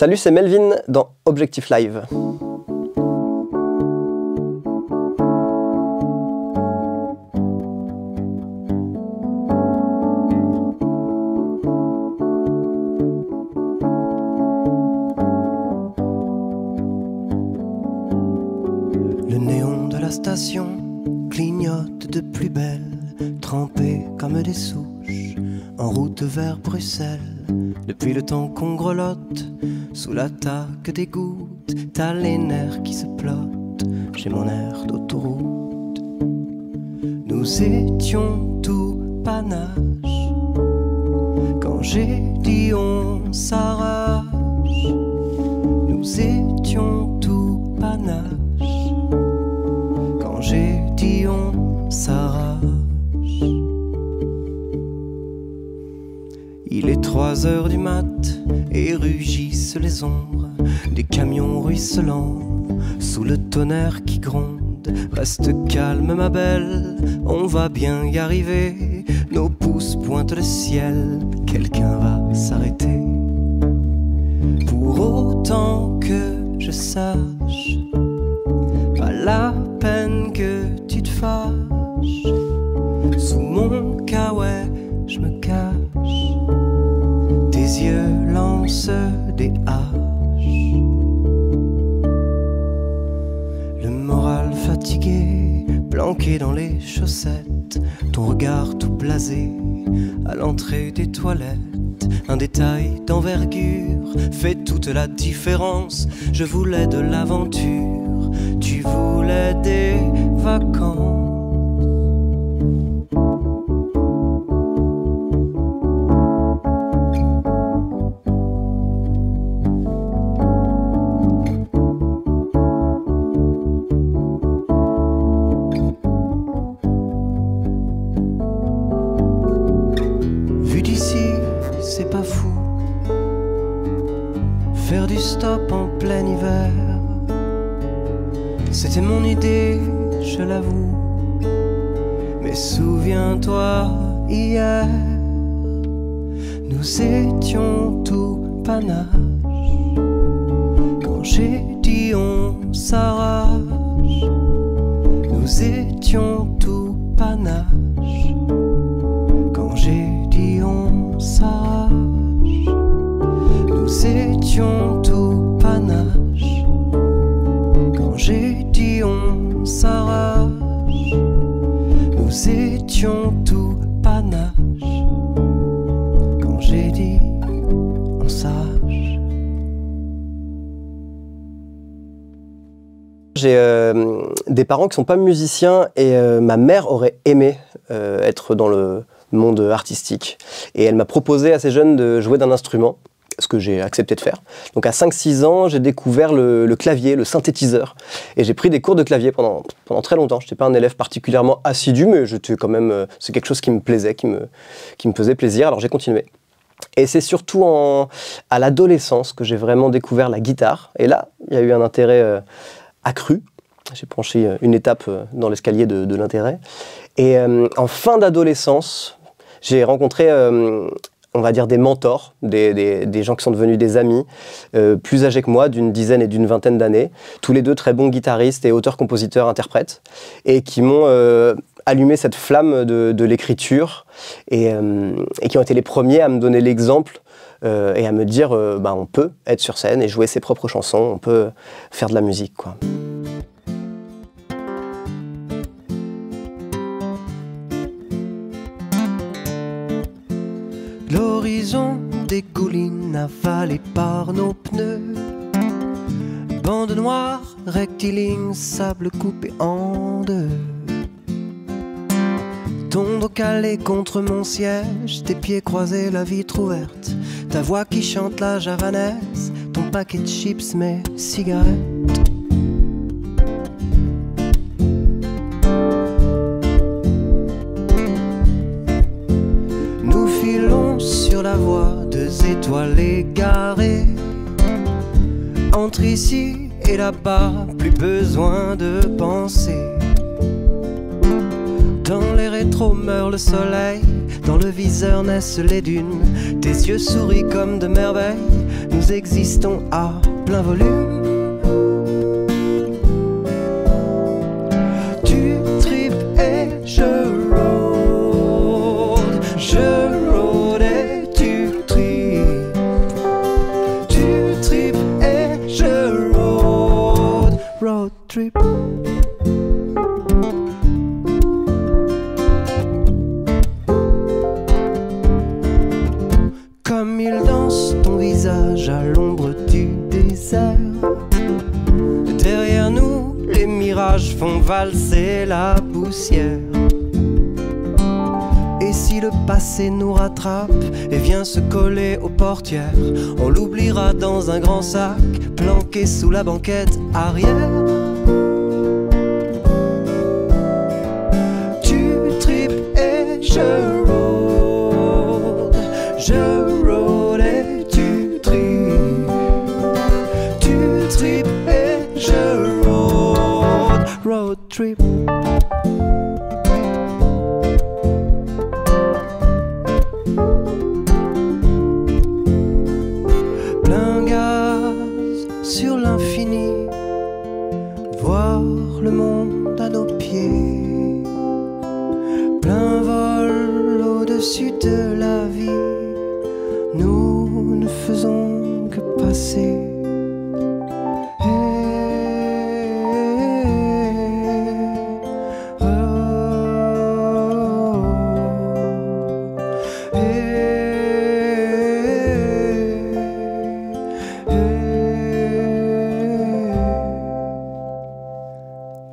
Salut, c'est Melvin dans Objectif Live. Le néon de la station clignote de plus belle, trempé comme des souches, en route vers Bruxelles. Depuis le temps qu'on grelotte, sous l'attaque des gouttes, t'as les nerfs qui se plottent, j'ai mon air d'autoroute. Nous étions tout panache, quand j'ai dit on s'arrache. Nous étions tout panache, quand j'ai dit on s'arrache. Il est 3 heures du mat et rugissent les ombres des camions ruisselants sous le tonnerre qui gronde. Reste calme ma belle, on va bien y arriver. Nos pouces pointent le ciel, quelqu'un va s'arrêter. Pour autant que je sache, pas la peine que tu te fâches. Sous mon kawaii je me cache, tes yeux lancent des haches. Le moral fatigué, planqué dans les chaussettes, ton regard tout blasé à l'entrée des toilettes. Un détail d'envergure fait toute la différence. Je voulais de l'aventure, tu voulais des vacances. C'est pas fou, faire du stop en plein hiver. C'était mon idée, je l'avoue. Mais souviens-toi, hier, nous étions tout panache, quand j'ai dit on s'arrache. Nous étions tout panache, quand j'ai dit on s'arrache. Nous étions tout panache, quand j'ai dit on s'arrache. Nous étions tout panache, quand j'ai dit on s'arrache. J'ai des parents qui sont pas musiciens et ma mère aurait aimé être dans le monde artistique. Et elle m'a proposé assez jeune de jouer d'un instrument, ce que j'ai accepté de faire. Donc à 5-6 ans, j'ai découvert le clavier, le synthétiseur. Et j'ai pris des cours de clavier pendant très longtemps. Je n'étais pas un élève particulièrement assidu, mais j'étais quand même, c'est quelque chose qui me plaisait, qui me faisait plaisir, alors j'ai continué. Et c'est surtout à l'adolescence que j'ai vraiment découvert la guitare. Et là, il y a eu un intérêt accru. J'ai franchi une étape dans l'escalier de l'intérêt. Et en fin d'adolescence, j'ai rencontré, on va dire, des mentors, des gens qui sont devenus des amis, plus âgés que moi, d'une dizaine et d'une vingtaine d'années, tous les deux très bons guitaristes et auteurs, compositeurs, interprètes, et qui m'ont allumé cette flamme de l'écriture, et qui ont été les premiers à me donner l'exemple et à me dire on peut être sur scène et jouer ses propres chansons, on peut faire de la musique, quoi. L'horizon dégouline avalé par nos pneus. Bande noire, rectiligne, sable coupé en deux. Ton dos calé contre mon siège, tes pieds croisés, la vitre ouverte. Ta voix qui chante la javanaise, ton paquet de chips, mes cigarettes. Nous filons sur la voie, 2 étoiles égarées. Entre ici et là-bas, plus besoin de penser. Dans les rétros meurt le soleil, dans le viseur naissent les dunes. Tes yeux sourient comme de merveilles, nous existons à plein volume. Tu tripes et je rôde et tu tripes. Tu tripes et je rôde, road trip. Comme il danse ton visage à l'ombre du désert. Derrière nous, les mirages font valser la poussière. Et si le passé nous rattrape et vient se coller aux portières, on l'oubliera dans un grand sac planqué sous la banquette arrière. Tu tripes et je rôde et tu tripes. Tu tripes et je rôde, road trip. Plein gaz sur l'infini, voir le monde à nos pieds. Plein vol au-dessus de la vie, nous ne faisons que passer.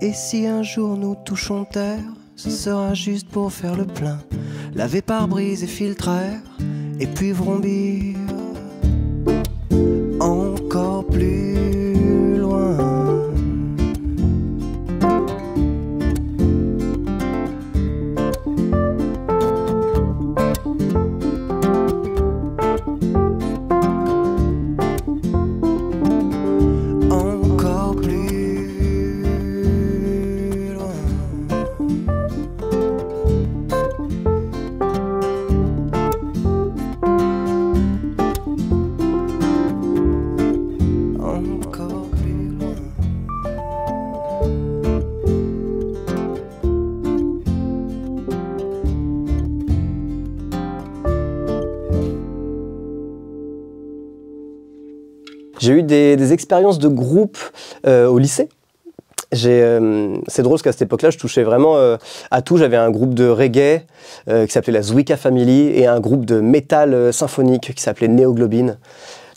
Et si un jour nous touchons terre, ce sera juste pour faire le plein, laver pare-brise et filtre à air, et puis vrombir encore plus loin. Encore plus loin. Encore plus loin. J'ai eu des expériences de groupe au lycée. C'est drôle parce qu'à cette époque-là, je touchais vraiment à tout. J'avais un groupe de reggae qui s'appelait la Zwika Family et un groupe de métal symphonique qui s'appelait Néoglobine.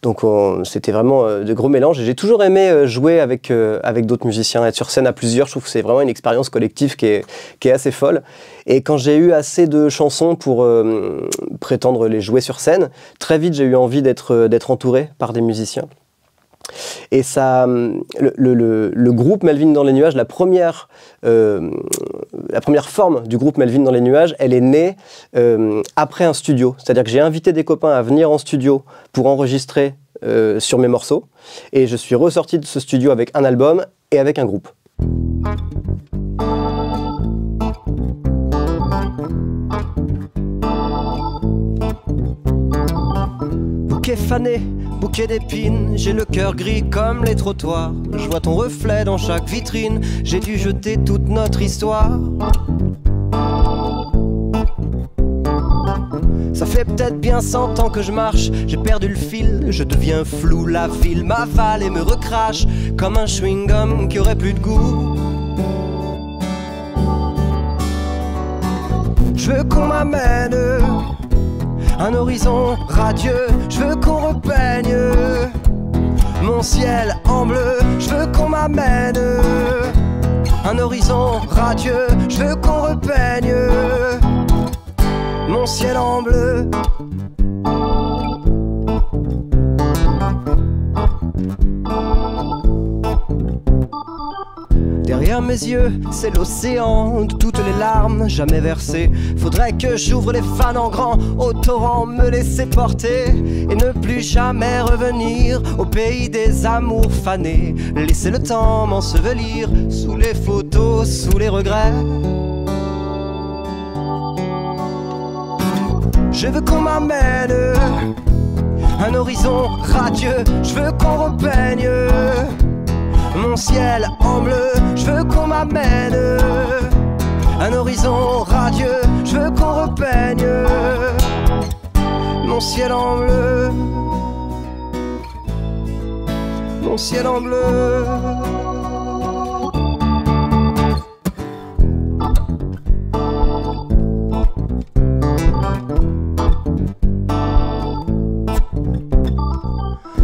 Donc c'était vraiment de gros mélanges. Et j'ai toujours aimé jouer avec d'autres musiciens, être sur scène à plusieurs. Je trouve que c'est vraiment une expérience collective qui est assez folle. Et quand j'ai eu assez de chansons pour prétendre les jouer sur scène, très vite j'ai eu envie d'être entouré par des musiciens. Et ça, le groupe Melvin dans les nuages, la première forme du groupe Melvin dans les nuages, elle est née après un studio. C'est-à-dire que j'ai invité des copains à venir en studio pour enregistrer sur mes morceaux. Et je suis ressorti de ce studio avec un album et avec un groupe. Bouquet fané, bouquet d'épines, j'ai le cœur gris comme les trottoirs. Je vois ton reflet dans chaque vitrine, j'ai dû jeter toute notre histoire. Ça fait peut-être bien 100 ans que je marche, j'ai perdu le fil, je deviens flou, la ville m'avale et me recrache comme un chewing-gum qui aurait plus de goût. Je veux qu'on m'amène un horizon radieux, je veux qu'on repeigne mon ciel en bleu. Je veux qu'on m'amène un horizon radieux, je veux qu'on repeigne mon ciel en bleu. Derrière mes yeux, c'est l'océan de toutes les larmes jamais versées. Faudrait que j'ouvre les fans en grand au torrent, me laisser porter et ne plus jamais revenir au pays des amours fanés. Laisser le temps m'ensevelir sous les photos, sous les regrets. je veux qu'on m'amène un horizon radieux, je veux qu'on repeigne mon ciel en bleu, je veux qu'on m'amène un horizon radieux, je veux qu'on repeigne mon ciel en bleu, mon ciel en bleu.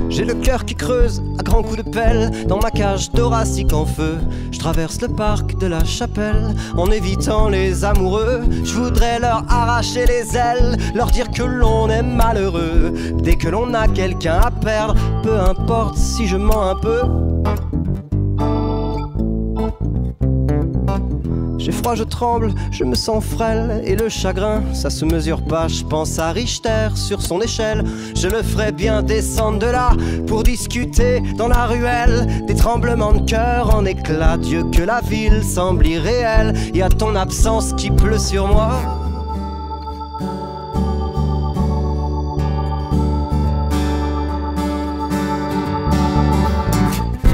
J'ai le cœur qui creuse à grands coups de pelle dans ma cage thoracique en feu. Je traverse le parc de la Chapelle en évitant les amoureux. Je voudrais leur arracher les ailes, leur dire que l'on est malheureux. Dès que l'on a quelqu'un à perdre, peu importe si je mens un peu. J'ai froid, je tremble, je me sens frêle. Et le chagrin, ça se mesure pas. Je pense à Richter sur son échelle. Je le ferais bien descendre de là pour discuter dans la ruelle. Des tremblements de cœur en éclats. Dieu que la ville semble irréelle. Y a ton absence qui pleut sur moi.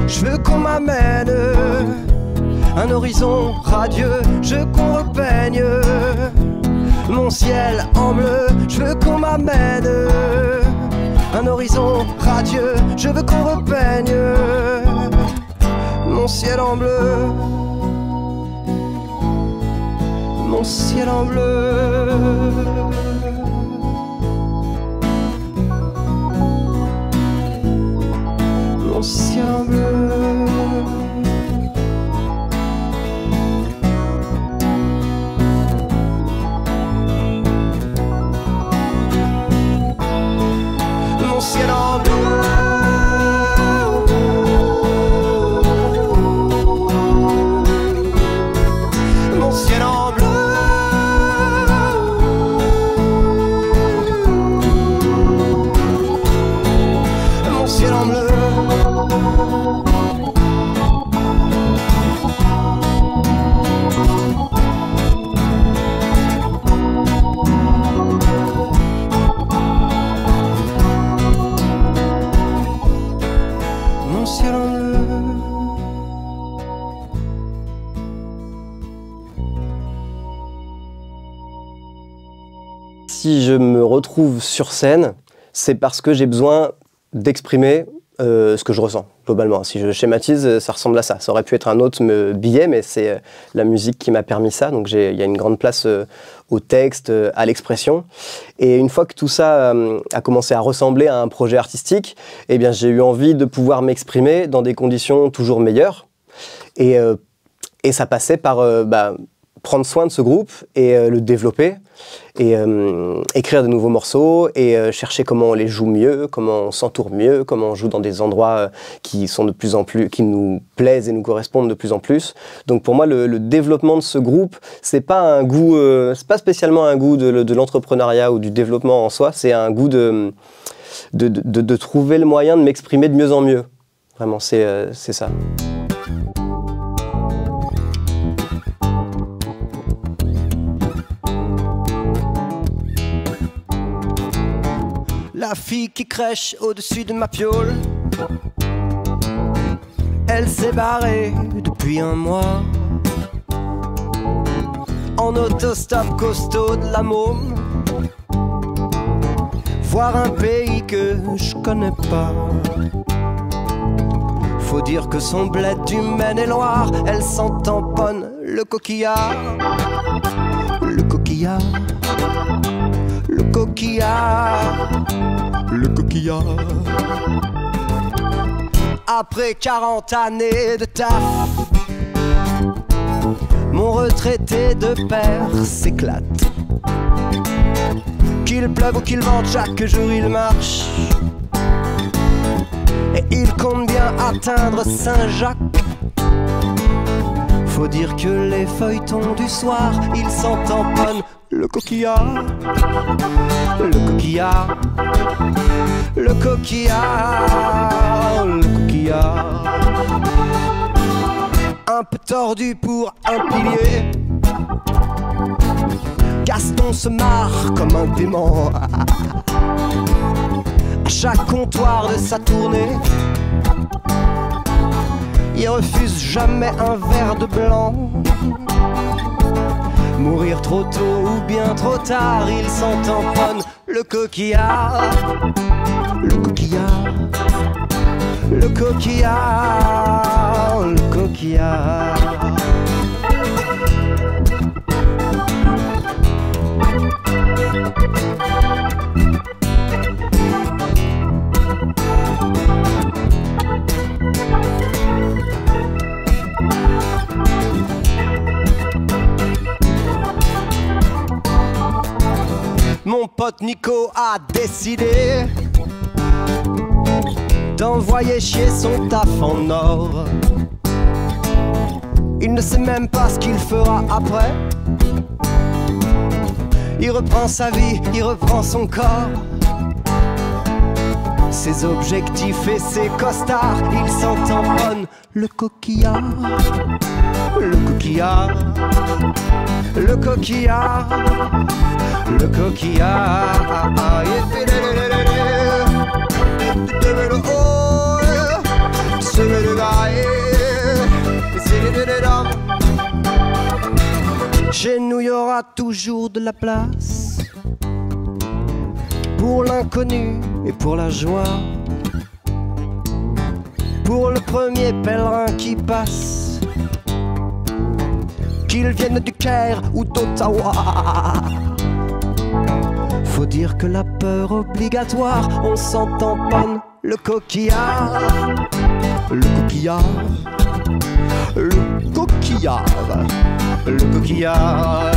Je veux qu'on m'amène un horizon radieux, je veux qu'on repeigne mon ciel en bleu, je veux qu'on m'amène un horizon radieux, je veux qu'on repeigne mon ciel en bleu, mon ciel en bleu. Mon ciel en bleu. Mon ciel en bleu. Mon ciel en bleu. Mon ciel en bleu. Mon ciel en bleu. Si je me retrouve sur scène, c'est parce que j'ai besoin d'exprimer ce que je ressens, globalement. Si je schématise, ça ressemble à ça. Ça aurait pu être un autre billet, mais c'est la musique qui m'a permis ça. Donc il y a une grande place au texte, à l'expression. Et une fois que tout ça a commencé à ressembler à un projet artistique, eh bien, j'ai eu envie de pouvoir m'exprimer dans des conditions toujours meilleures. Et ça passait par prendre soin de ce groupe et le développer, et écrire de nouveaux morceaux, et chercher comment on les joue mieux, comment on s'entoure mieux, comment on joue dans des endroits qui sont de plus en plus, qui nous plaisent et nous correspondent de plus en plus. Donc pour moi, le développement de ce groupe, c'est pas un goût, c'est pas spécialement un goût de l'entrepreneuriat ou du développement en soi, c'est un goût de trouver le moyen de m'exprimer de mieux en mieux. Vraiment, c'est ça. La fille qui crèche au-dessus de ma piole, elle s'est barrée depuis un mois en autostop costaud de la Môme, voir un pays que je connais pas. Faut dire que son bled du Maine-et-Loire, elle s'en tamponne le coquillard, le coquillard, le coquillard, le coquillard. Après 40 années de taf, mon retraité de père s'éclate. Qu'il pleuve ou qu'il vente, chaque jour il marche. Et il compte bien atteindre Saint-Jacques. Faut dire que les feuilletons du soir, ils s'en tamponnent le coquillard, le coquillard, le coquillard, le coquillard. Un peu tordu pour un pilier, Gaston se marre comme un dément à chaque comptoir de sa tournée. Il refuse jamais un verre de blanc. Mourir trop tôt ou bien trop tard, il s'en tamponne le coquillard. Le coquillard. Le coquillard. Le coquillard. Mon pote Nico a décidé d'envoyer chier son taf en or. Il ne sait même pas ce qu'il fera après. Il reprend sa vie, il reprend son corps, ses objectifs et ses costards. Il s'en tamponne le coquillard. Le coquillard. Le coquillard. Le coquillard. Chez nous il y aura toujours de la place pour l'inconnu et pour la joie, pour le premier pèlerin qui passe, qu'il vienne du Caire ou d'Ottawa. Faut dire que la peur obligatoire, on s'en tamponne le coquillard. Le coquillard. Le coquillard. Le coquillard.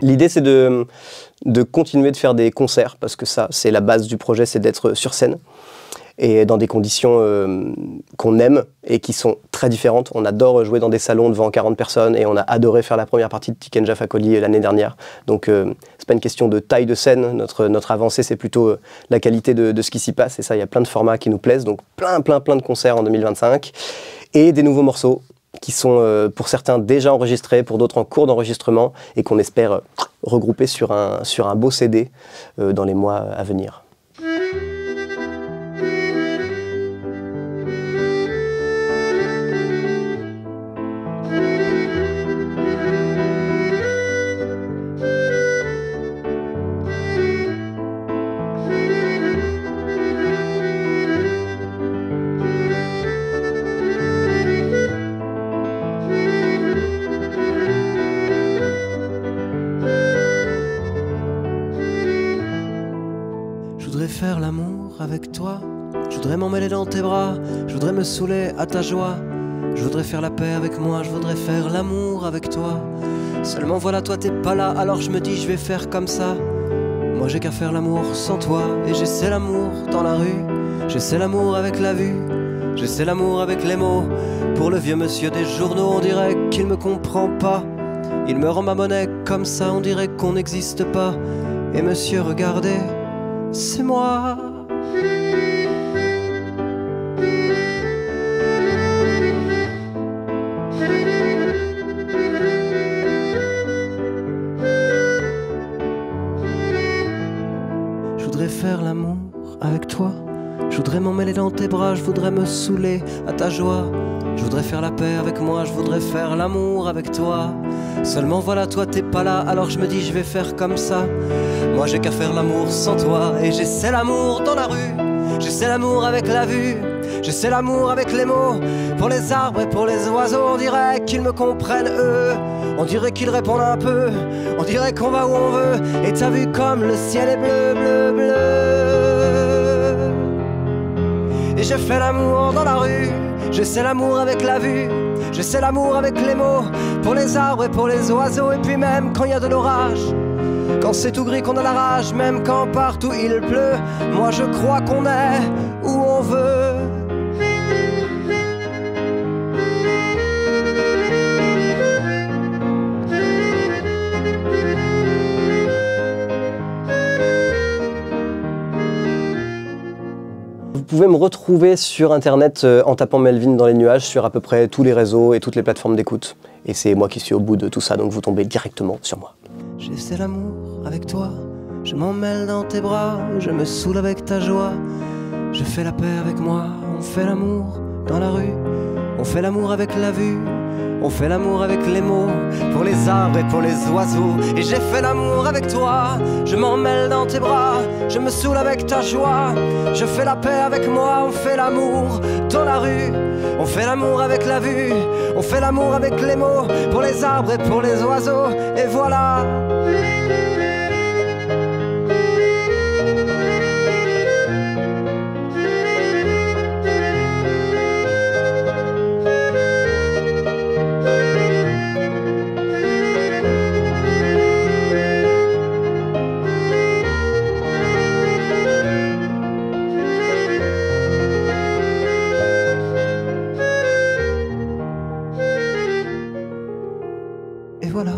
L'idée, c'est de continuer de faire des concerts, parce que ça, c'est la base du projet, c'est d'être sur scène, et dans des conditions qu'on aime, et qui sont très différentes. On adore jouer dans des salons devant 40 personnes, et on a adoré faire la première partie de Tikenja Fakoli l'année dernière. Donc, c'est pas une question de taille de scène, notre avancée, c'est plutôt la qualité de ce qui s'y passe, et ça, il y a plein de formats qui nous plaisent, donc plein de concerts en 2025, et des nouveaux morceaux, qui sont pour certains déjà enregistrés, pour d'autres en cours d'enregistrement, et qu'on espère regrouper sur un beau CD dans les mois à venir. Je voudrais faire l'amour avec toi, je voudrais m'emmêler dans tes bras, je voudrais me saouler à ta joie, je voudrais faire la paix avec moi, je voudrais faire l'amour avec toi. Seulement voilà, toi t'es pas là, alors je me dis je vais faire comme ça. Moi j'ai qu'à faire l'amour sans toi, et j'essaie l'amour dans la rue, j'essaie l'amour avec la vue, j'essaie l'amour avec les mots. Pour le vieux monsieur des journaux, on dirait qu'il me comprend pas, il me rend ma monnaie comme ça, on dirait qu'on n'existe pas. Et monsieur regardez, c'est moi. Je voudrais faire l'amour avec toi, je voudrais m'emmêler dans tes bras, je voudrais me saouler à ta joie, je voudrais faire la paix avec moi, je voudrais faire l'amour avec toi. Seulement voilà, toi t'es pas là, alors je me dis je vais faire comme ça. Moi j'ai qu'à faire l'amour sans toi, et j'essaie l'amour dans la rue, j'essaie l'amour avec la vue, j'essaie l'amour avec les mots. Pour les arbres et pour les oiseaux, on dirait qu'ils me comprennent eux, on dirait qu'ils répondent un peu, on dirait qu'on va où on veut. Et t'as vu comme le ciel est bleu, bleu, bleu. Et je fais l'amour dans la rue, j'essaie l'amour avec la vue, j'essaie l'amour avec les mots. Pour les arbres et pour les oiseaux, et puis même quand il y a de l'orage, Quand c'est tout gris qu'on a la rage, même quand partout il pleut, moi je crois qu'on est où on veut. Vous pouvez me retrouver sur internet en tapant Melvin dans les nuages sur à peu près tous les réseaux et toutes les plateformes d'écoute. Et c'est moi qui suis au bout de tout ça, donc vous tombez directement sur moi. J'essaie l'amour avec toi, je m'en mêle dans tes bras, je me saoule avec ta joie. Je fais la paix avec moi, on fait l'amour dans la rue, on fait l'amour avec la vue, on fait l'amour avec les mots, pour les arbres et pour les oiseaux. Et j'ai fait l'amour avec toi, je m'en mêle dans tes bras, je me saoule avec ta joie. Je fais la paix avec moi, on fait l'amour dans la rue, on fait l'amour avec la vue, on fait l'amour avec les mots, pour les arbres et pour les oiseaux. Et voilà. Et voilà.